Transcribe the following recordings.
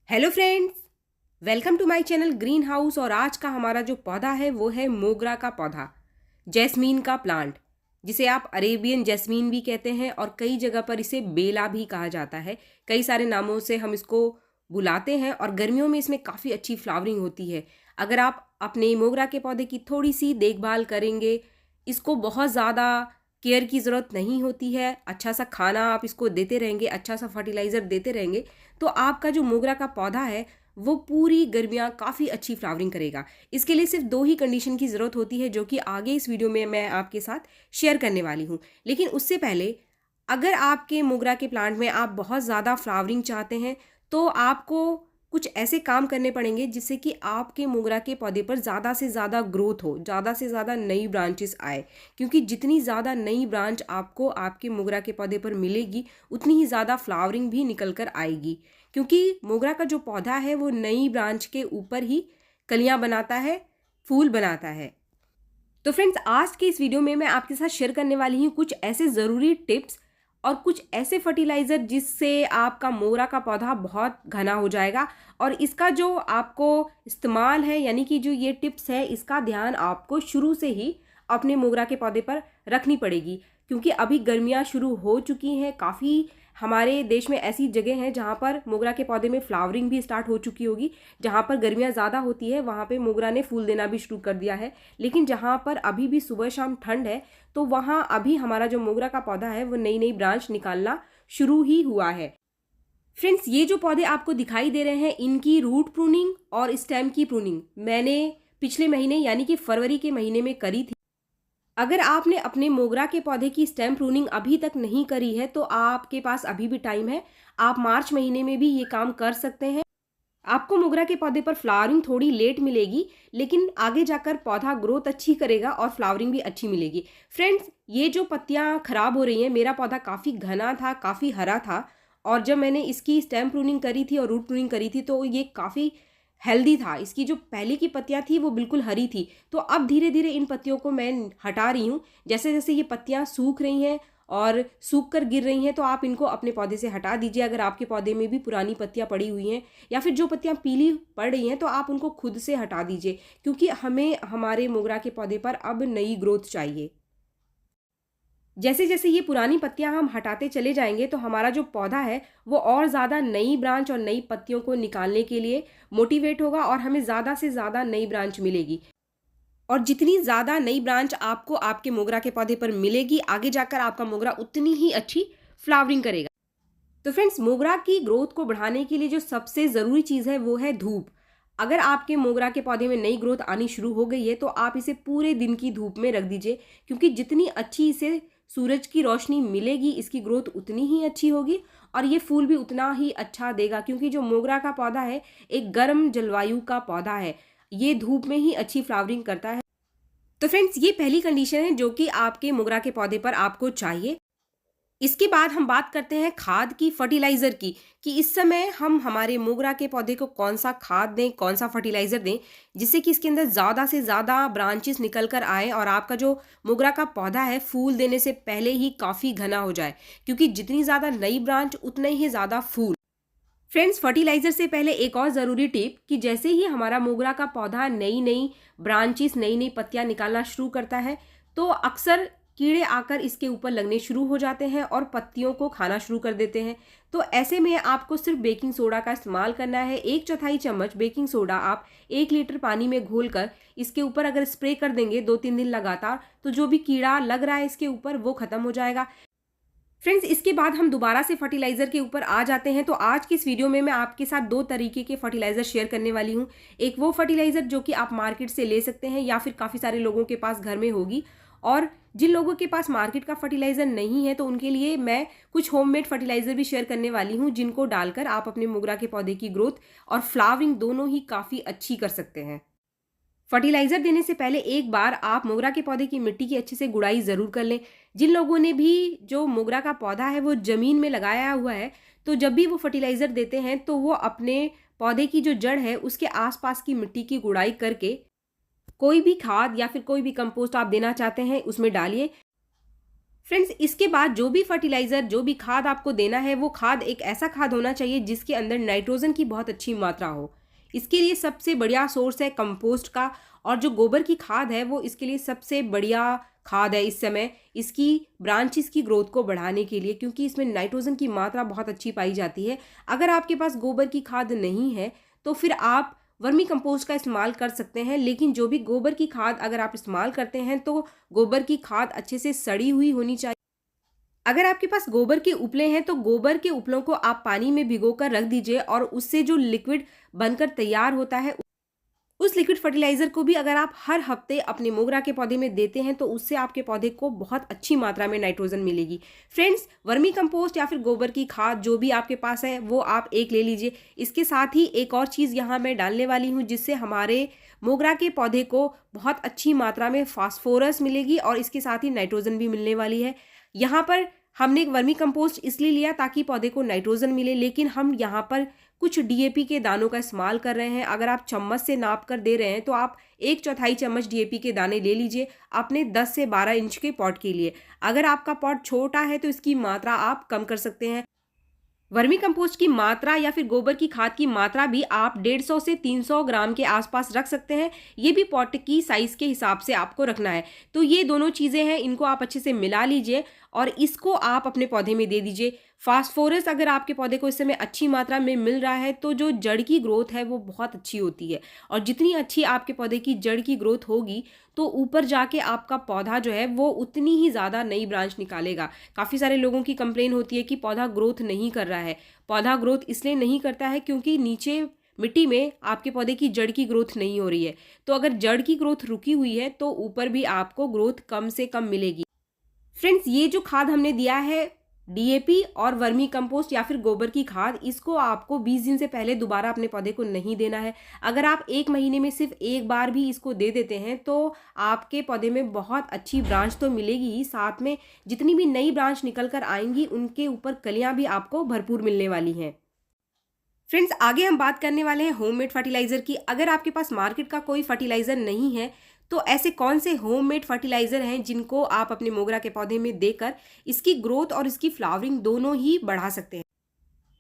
Hello friends, welcome to my channel Green House. और आज का हमारा जो पौधा है वो है मोगरा का पौधा, जैस्मीन का प्लांट, जिसे आप अरेबियन जैस्मीन भी कहते हैं और कई जगह पर इसे बेला भी कहा जाता है। कई सारे नामों से हम इसको बुलाते हैं और गर्मियों में इसमें काफ़ी अच्छी फ्लावरिंग होती है। अगर आप अपने मोगरा के पौधे की थोड़ी सी देखभाल करेंगे, इसको बहुत ज़्यादा केयर की ज़रूरत नहीं होती है, अच्छा सा खाना आप इसको देते रहेंगे, अच्छा सा फर्टिलाइज़र देते रहेंगे, तो आपका जो मोगरा का पौधा है वो पूरी गर्मियाँ काफ़ी अच्छी फ्लावरिंग करेगा। इसके लिए सिर्फ दो ही कंडीशन की ज़रूरत होती है, जो कि आगे इस वीडियो में मैं आपके साथ शेयर करने वाली हूँ। लेकिन उससे पहले, अगर आपके मोगरा के प्लांट में आप बहुत ज़्यादा फ्लावरिंग चाहते हैं तो आपको कुछ ऐसे काम करने पड़ेंगे जिससे कि आपके मोगरा के पौधे पर ज़्यादा से ज़्यादा ग्रोथ हो, ज़्यादा से ज़्यादा नई ब्रांचेस आए। क्योंकि जितनी ज़्यादा नई ब्रांच आपको आपके मोगरा के पौधे पर मिलेगी, उतनी ही ज़्यादा फ्लावरिंग भी निकल कर आएगी। क्योंकि मोगरा का जो पौधा है वो नई ब्रांच के ऊपर ही कलियां बनाता है, फूल बनाता है। तो फ्रेंड्स, आज के इस वीडियो में मैं आपके साथ शेयर करने वाली हूँ कुछ ऐसे ज़रूरी टिप्स और कुछ ऐसे फर्टिलाइज़र जिससे आपका मोगरा का पौधा बहुत घना हो जाएगा। और इसका जो आपको इस्तेमाल है, यानी कि जो ये टिप्स है, इसका ध्यान आपको शुरू से ही अपने मोगरा के पौधे पर रखनी पड़ेगी। क्योंकि अभी गर्मियाँ शुरू हो चुकी हैं, काफ़ी हमारे देश में ऐसी जगह हैं जहाँ पर मोगरा के पौधे में फ्लावरिंग भी स्टार्ट हो चुकी होगी। जहाँ पर गर्मियाँ ज़्यादा होती है वहाँ पे मोगरा ने फूल देना भी शुरू कर दिया है। लेकिन जहाँ पर अभी भी सुबह शाम ठंड है, तो वहाँ अभी हमारा जो मोगरा का पौधा है वो नई नई ब्रांच निकालना शुरू ही हुआ है। फ्रेंड्स, ये जो पौधे आपको दिखाई दे रहे हैं, इनकी रूट प्रूनिंग और स्टेम की प्रूनिंग मैंने पिछले महीने यानी कि फरवरी के महीने में करी थी। अगर आपने अपने मोगरा के पौधे की स्टेम प्रूनिंग अभी तक नहीं करी है तो आपके पास अभी भी टाइम है। आप मार्च महीने में भी ये काम कर सकते हैं। आपको मोगरा के पौधे पर फ्लावरिंग थोड़ी लेट मिलेगी, लेकिन आगे जाकर पौधा ग्रोथ अच्छी करेगा और फ्लावरिंग भी अच्छी मिलेगी। फ्रेंड्स, ये जो पत्तियां खराब हो रही हैं, मेरा पौधा काफ़ी घना था, काफ़ी हरा था, और जब मैंने इसकी स्टेम प्रूनिंग करी थी और रूट प्रूनिंग करी थी तो ये काफ़ी हेल्दी था। इसकी जो पहले की पत्तियां थी वो बिल्कुल हरी थी। तो अब धीरे धीरे इन पत्तियों को मैं हटा रही हूँ। जैसे जैसे ये पत्तियां सूख रही हैं और सूख कर गिर रही हैं, तो आप इनको अपने पौधे से हटा दीजिए। अगर आपके पौधे में भी पुरानी पत्तियां पड़ी हुई हैं या फिर जो पत्तियां पीली पड़ रही हैं, तो आप उनको खुद से हटा दीजिए। क्योंकि हमें हमारे मोगरा के पौधे पर अब नई ग्रोथ चाहिए। जैसे जैसे ये पुरानी पत्तियां हम हटाते चले जाएंगे तो हमारा जो पौधा है वो और ज़्यादा नई ब्रांच और नई पत्तियों को निकालने के लिए मोटिवेट होगा और हमें ज़्यादा से ज़्यादा नई ब्रांच मिलेगी। और जितनी ज़्यादा नई ब्रांच आपको आपके मोगरा के पौधे पर मिलेगी, आगे जाकर आपका मोगरा उतनी ही अच्छी फ्लावरिंग करेगा। तो फ्रेंड्स, मोगरा की ग्रोथ को बढ़ाने के लिए जो सबसे ज़रूरी चीज़ है वो है धूप। अगर आपके मोगरा के पौधे में नई ग्रोथ आनी शुरू हो गई है तो आप इसे पूरे दिन की धूप में रख दीजिए। क्योंकि जितनी अच्छी इसे सूरज की रोशनी मिलेगी, इसकी ग्रोथ उतनी ही अच्छी होगी और ये फूल भी उतना ही अच्छा देगा। क्योंकि जो मोगरा का पौधा है एक गर्म जलवायु का पौधा है, ये धूप में ही अच्छी फ्लावरिंग करता है। तो फ्रेंड्स, ये पहली कंडीशन है जो कि आपके मोगरा के पौधे पर आपको चाहिए। इसके बाद हम बात करते हैं खाद की, फर्टिलाइज़र की, कि इस समय हम हमारे मोगरा के पौधे को कौन सा खाद दें, कौन सा फर्टिलाइज़र दें, जिससे कि इसके अंदर ज़्यादा से ज़्यादा ब्रांचेस निकल कर आए और आपका जो मोगरा का पौधा है फूल देने से पहले ही काफ़ी घना हो जाए। क्योंकि जितनी ज़्यादा नई ब्रांच उतने ही ज़्यादा फूल। फ्रेंड्स, फर्टिलाइज़र से पहले एक और ज़रूरी टिप, कि जैसे ही हमारा मोगरा का पौधा नई नई ब्रांचेस, नई नई पत्तियां निकालना शुरू करता है, तो अक्सर कीड़े आकर इसके ऊपर लगने शुरू हो जाते हैं और पत्तियों को खाना शुरू कर देते हैं। तो ऐसे में आपको सिर्फ बेकिंग सोडा का इस्तेमाल करना है। 1/4 चम्मच बेकिंग सोडा आप 1 लीटर पानी में घोलकर इसके ऊपर अगर स्प्रे कर देंगे 2-3 दिन लगातार, तो जो भी कीड़ा लग रहा है इसके ऊपर वो खत्म हो जाएगा। फ्रेंड्स, इसके बाद हम दोबारा से फर्टिलाइज़र के ऊपर आ जाते हैं। तो आज की इस वीडियो में मैं आपके साथ दो तरीके के फर्टिलाइज़र शेयर करने वाली हूँ। एक वो फर्टिलाइज़र जो कि आप मार्केट से ले सकते हैं या फिर काफ़ी सारे लोगों के पास घर में होगी, और जिन लोगों के पास मार्केट का फर्टिलाइज़र नहीं है तो उनके लिए मैं कुछ होममेड फर्टिलाइज़र भी शेयर करने वाली हूँ, जिनको डालकर आप अपने मोगरा के पौधे की ग्रोथ और फ्लावरिंग दोनों ही काफ़ी अच्छी कर सकते हैं। फर्टिलाइज़र देने से पहले एक बार आप मोगरा के पौधे की मिट्टी की अच्छे से गुड़ाई ज़रूर कर लें। जिन लोगों ने भी जो मोगरा का पौधा है वो ज़मीन में लगाया हुआ है, तो जब भी वो फर्टिलाइज़र देते हैं तो वो अपने पौधे की जो जड़ है उसके आसपास की मिट्टी की गुड़ाई करके कोई भी खाद या फिर कोई भी कंपोस्ट आप देना चाहते हैं उसमें डालिए। फ्रेंड्स, इसके बाद जो भी फर्टिलाइज़र, जो भी खाद आपको देना है, वो खाद एक ऐसा खाद होना चाहिए जिसके अंदर नाइट्रोजन की बहुत अच्छी मात्रा हो। इसके लिए सबसे बढ़िया सोर्स है कंपोस्ट का, और जो गोबर की खाद है वो इसके लिए सबसे बढ़िया खाद है इस समय, इसकी ब्रांचेस की ग्रोथ को बढ़ाने के लिए, क्योंकि इसमें नाइट्रोजन की मात्रा बहुत अच्छी पाई जाती है। अगर आपके पास गोबर की खाद नहीं है तो फिर आप वर्मी कंपोस्ट का इस्तेमाल कर सकते हैं, लेकिन जो भी गोबर की खाद अगर आप इस्तेमाल करते हैं तो गोबर की खाद अच्छे से सड़ी हुई होनी चाहिए। अगर आपके पास गोबर के उपले हैं तो गोबर के उपलों को आप पानी में भिगोकर रख दीजिए, और उससे जो लिक्विड बनकर तैयार होता है, उस लिक्विड फर्टिलाइजर को भी अगर आप हर हफ्ते अपने मोगरा के पौधे में देते हैं तो उससे आपके पौधे को बहुत अच्छी मात्रा में नाइट्रोजन मिलेगी। फ्रेंड्स, वर्मी कंपोस्ट या फिर गोबर की खाद जो भी आपके पास है वो आप एक ले लीजिए। इसके साथ ही एक और चीज़ यहाँ मैं डालने वाली हूँ जिससे हमारे मोगरा के पौधे को बहुत अच्छी मात्रा में फास्फोरस मिलेगी और इसके साथ ही नाइट्रोजन भी मिलने वाली है। यहाँ पर हमने एक वर्मी कंपोस्ट इसलिए लिया ताकि पौधे को नाइट्रोजन मिले, लेकिन हम यहाँ पर कुछ डीएपी के दानों का इस्तेमाल कर रहे हैं। अगर आप चम्मच से नाप कर दे रहे हैं तो आप 1/4 चम्मच डीएपी के दाने ले लीजिए अपने 10 से 12 इंच के पॉट के लिए। अगर आपका पॉट छोटा है तो इसकी मात्रा आप कम कर सकते हैं। वर्मी कंपोस्ट की मात्रा या फिर गोबर की खाद की मात्रा भी आप 150 से 300 ग्राम के आसपास रख सकते हैं। ये भी पॉट की साइज़ के हिसाब से आपको रखना है। तो ये दोनों चीज़ें हैं, इनको आप अच्छे से मिला लीजिए और इसको आप अपने पौधे में दे दीजिए। फास्फोरस अगर आपके पौधे को इस समय अच्छी मात्रा में मिल रहा है तो जो जड़ की ग्रोथ है वो बहुत अच्छी होती है, और जितनी अच्छी आपके पौधे की जड़ की ग्रोथ होगी तो ऊपर जाके आपका पौधा जो है वो उतनी ही ज़्यादा नई ब्रांच निकालेगा। काफ़ी सारे लोगों की कंप्लेन होती है कि पौधा ग्रोथ नहीं कर रहा है। पौधा ग्रोथ इसलिए नहीं करता है क्योंकि नीचे मिट्टी में आपके पौधे की जड़ की ग्रोथ नहीं हो रही है। तो अगर जड़ की ग्रोथ रुकी हुई है तो ऊपर भी आपको ग्रोथ कम से कम मिलेगी। फ्रेंड्स, ये जो खाद हमने दिया है डीएपी और वर्मी कंपोस्ट या फिर गोबर की खाद, इसको आपको 20 दिन से पहले दोबारा अपने पौधे को नहीं देना है। अगर आप 1 महीने में सिर्फ एक बार भी इसको दे देते हैं तो आपके पौधे में बहुत अच्छी ब्रांच तो मिलेगी ही, साथ में जितनी भी नई ब्रांच निकल कर आएंगी उनके ऊपर कलियां भी आपको भरपूर मिलने वाली हैं। फ्रेंड्स, आगे हम बात करने वाले हैं होममेड फर्टिलाइज़र की। अगर आपके पास मार्केट का कोई फर्टिलाइज़र नहीं है तो ऐसे कौन से होममेड फर्टिलाइज़र हैं जिनको आप अपने मोगरा के पौधे में देकर इसकी ग्रोथ और इसकी फ्लावरिंग दोनों ही बढ़ा सकते हैं।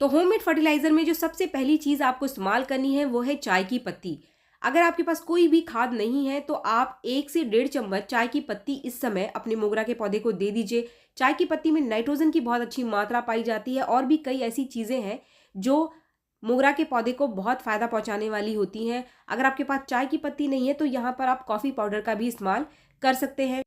तो होममेड फर्टिलाइज़र में जो सबसे पहली चीज़ आपको इस्तेमाल करनी है वो है चाय की पत्ती। अगर आपके पास कोई भी खाद नहीं है तो आप 1 से 1.5 चम्मच चाय की पत्ती इस समय अपने मोगरा के पौधे को दे दीजिए। चाय की पत्ती में नाइट्रोजन की बहुत अच्छी मात्रा पाई जाती है, और भी कई ऐसी चीज़ें हैं जो मोगरा के पौधे को बहुत फ़ायदा पहुंचाने वाली होती हैं। अगर आपके पास चाय की पत्ती नहीं है तो यहाँ पर आप कॉफ़ी पाउडर का भी इस्तेमाल कर सकते हैं।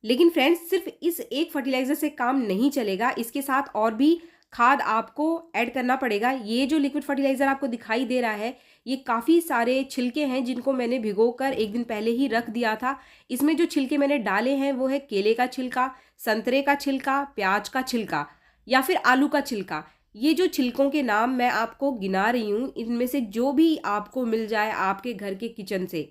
लेकिन फ्रेंड्स, सिर्फ इस एक फर्टिलाइज़र से काम नहीं चलेगा, इसके साथ और भी खाद आपको ऐड करना पड़ेगा। ये जो लिक्विड फर्टिलाइज़र आपको दिखाई दे रहा है ये काफ़ी सारे छिलके हैं जिनको मैंने भिगोकर 1 दिन पहले ही रख दिया था। इसमें जो छिलके मैंने डाले हैं वो है केले का छिलका, संतरे का छिलका, प्याज का छिलका या फिर आलू का छिलका। ये जो छिलकों के नाम मैं आपको गिना रही हूँ, इनमें से जो भी आपको मिल जाए आपके घर के किचन से,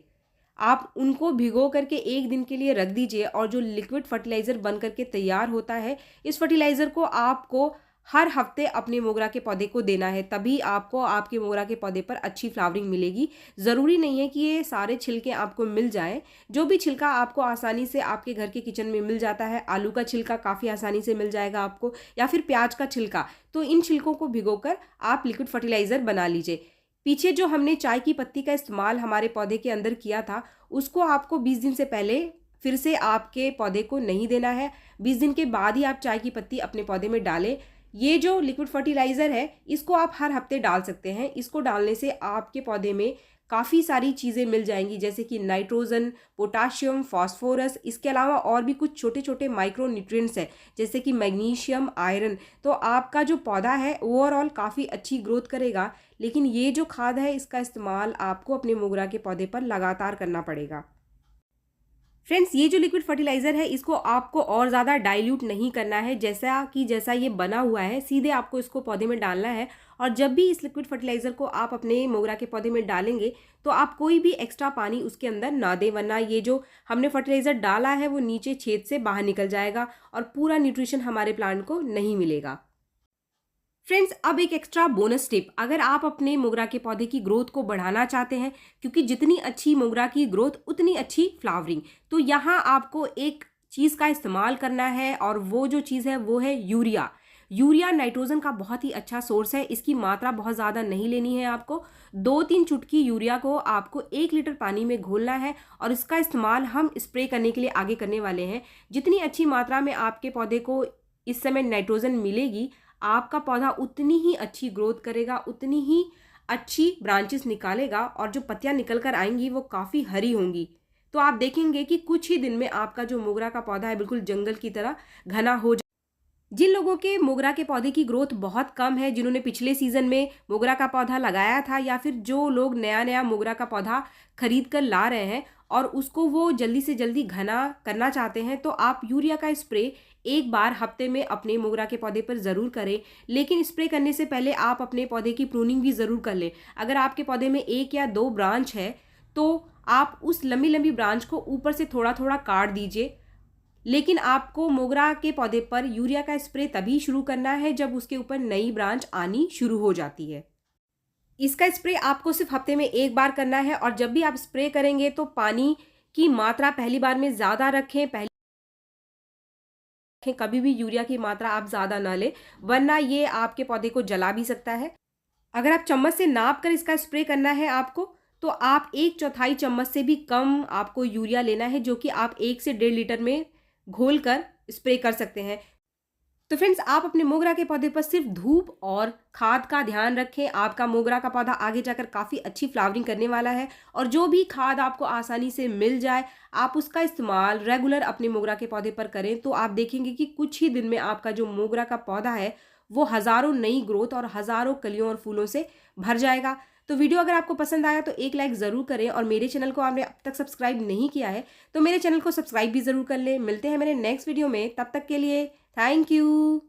आप उनको भिगो करके 1 दिन के लिए रख दीजिए, और जो लिक्विड फर्टिलाइज़र बन करके तैयार होता है इस फर्टिलाइज़र को आपको हर हफ्ते अपने मोगरा के पौधे को देना है, तभी आपको आपके मोगरा के पौधे पर अच्छी फ्लावरिंग मिलेगी। ज़रूरी नहीं है कि ये सारे छिलके आपको मिल जाएं। जो भी छिलका आपको आसानी से आपके घर के किचन में मिल जाता है, आलू का छिलका काफ़ी आसानी से मिल जाएगा आपको, या फिर प्याज का छिलका, तो इन छिलकों को भिगोकर आप लिक्विड फर्टिलाइज़र बना लीजिए। पीछे जो हमने चाय की पत्ती का इस्तेमाल हमारे पौधे के अंदर किया था उसको आपको 20 दिन से पहले फिर से आपके पौधे को नहीं देना है। 20 दिन के बाद ही आप चाय की पत्ती अपने पौधे में डालें। ये जो लिक्विड फर्टिलाइज़र है इसको आप हर हफ्ते डाल सकते हैं। इसको डालने से आपके पौधे में काफ़ी सारी चीज़ें मिल जाएंगी, जैसे कि नाइट्रोजन, पोटाशियम, फास्फोरस, इसके अलावा और भी कुछ छोटे छोटे माइक्रो न्यूट्रिएंट्स हैं जैसे कि मैग्नीशियम, आयरन। तो आपका जो पौधा है ओवरऑल काफ़ी अच्छी ग्रोथ करेगा। लेकिन ये जो खाद है इसका इस्तेमाल आपको अपने मोगरा के पौधे पर लगातार करना पड़ेगा। फ्रेंड्स, ये जो लिक्विड फर्टिलाइज़र है इसको आपको और ज़्यादा डाइल्यूट नहीं करना है, जैसा ये बना हुआ है सीधे आपको इसको पौधे में डालना है। और जब भी इस लिक्विड फर्टिलाइज़र को आप अपने मोगरा के पौधे में डालेंगे तो आप कोई भी एक्स्ट्रा पानी उसके अंदर ना दें, वरना ये जो हमने फर्टिलाइज़र डाला है वो नीचे छेद से बाहर निकल जाएगा और पूरा न्यूट्रिशन हमारे प्लांट को नहीं मिलेगा। फ्रेंड्स, अब एक एक्स्ट्रा बोनस टिप, अगर आप अपने मोगरा के पौधे की ग्रोथ को बढ़ाना चाहते हैं, क्योंकि जितनी अच्छी मोगरा की ग्रोथ उतनी अच्छी फ्लावरिंग, तो यहाँ आपको एक चीज़ का इस्तेमाल करना है और वो जो चीज़ है वो है यूरिया। यूरिया नाइट्रोजन का बहुत ही अच्छा सोर्स है। इसकी मात्रा बहुत ज़्यादा नहीं लेनी है आपको। 2-3 चुटकी यूरिया को आपको 1 लीटर पानी में घोलना है और इसका इस्तेमाल हम स्प्रे करने के लिए आगे करने वाले हैं। जितनी अच्छी मात्रा में आपके पौधे को इस समय नाइट्रोजन मिलेगी, आपका पौधा उतनी ही अच्छी ग्रोथ करेगा, उतनी ही अच्छी ब्रांचेस निकालेगा और जो पत्तियां निकल कर आएंगी वो काफ़ी हरी होंगी। तो आप देखेंगे कि कुछ ही दिन में आपका जो मोगरा का पौधा है बिल्कुल जंगल की तरह घना हो। जिन लोगों के मोगरा के पौधे की ग्रोथ बहुत कम है, जिन्होंने पिछले सीजन में मोगरा का पौधा लगाया था या फिर जो लोग नया नया मोगरा का पौधा खरीद कर ला रहे हैं और उसको वो जल्दी से जल्दी घना करना चाहते हैं, तो आप यूरिया का स्प्रे एक बार हफ्ते में अपने मोगरा के पौधे पर ज़रूर करें। लेकिन स्प्रे करने से पहले आप अपने पौधे की प्रूनिंग भी ज़रूर कर लें। अगर आपके पौधे में 1 या 2 ब्रांच है तो आप उस लंबी लंबी ब्रांच को ऊपर से थोड़ा थोड़ा काट दीजिए। लेकिन आपको मोगरा के पौधे पर यूरिया का स्प्रे तभी शुरू करना है जब उसके ऊपर नई ब्रांच आनी शुरू हो जाती है। इसका स्प्रे आपको सिर्फ हफ्ते में एक बार करना है और जब भी आप स्प्रे करेंगे तो पानी की मात्रा पहली बार में ज़्यादा रखें। कभी भी यूरिया की मात्रा आप ज़्यादा ना लें, वरना ये आपके पौधे को जला भी सकता है। अगर आप चम्मच से नाप कर इसका स्प्रे करना है आपको, तो आप 1/4 चम्मच से भी कम आपको यूरिया लेना है, जो कि आप 1 से 1.5 लीटर में घोल कर स्प्रे कर सकते हैं। तो फ्रेंड्स, आप अपने मोगरा के पौधे पर सिर्फ धूप और खाद का ध्यान रखें। आपका मोगरा का पौधा आगे जाकर काफ़ी अच्छी फ्लावरिंग करने वाला है और जो भी खाद आपको आसानी से मिल जाए, आप उसका इस्तेमाल रेगुलर अपने मोगरा के पौधे पर करें। तो आप देखेंगे कि कुछ ही दिन में आपका जो मोगरा का पौधा है वो हज़ारों नई ग्रोथ और हज़ारों कलियों और फूलों से भर जाएगा। तो वीडियो अगर आपको पसंद आया तो एक लाइक ज़रूर करें और मेरे चैनल को आपने अब तक सब्सक्राइब नहीं किया है तो मेरे चैनल को सब्सक्राइब भी ज़रूर कर लें। मिलते हैं मेरे नेक्स्ट वीडियो में, तब तक के लिए थैंक यू।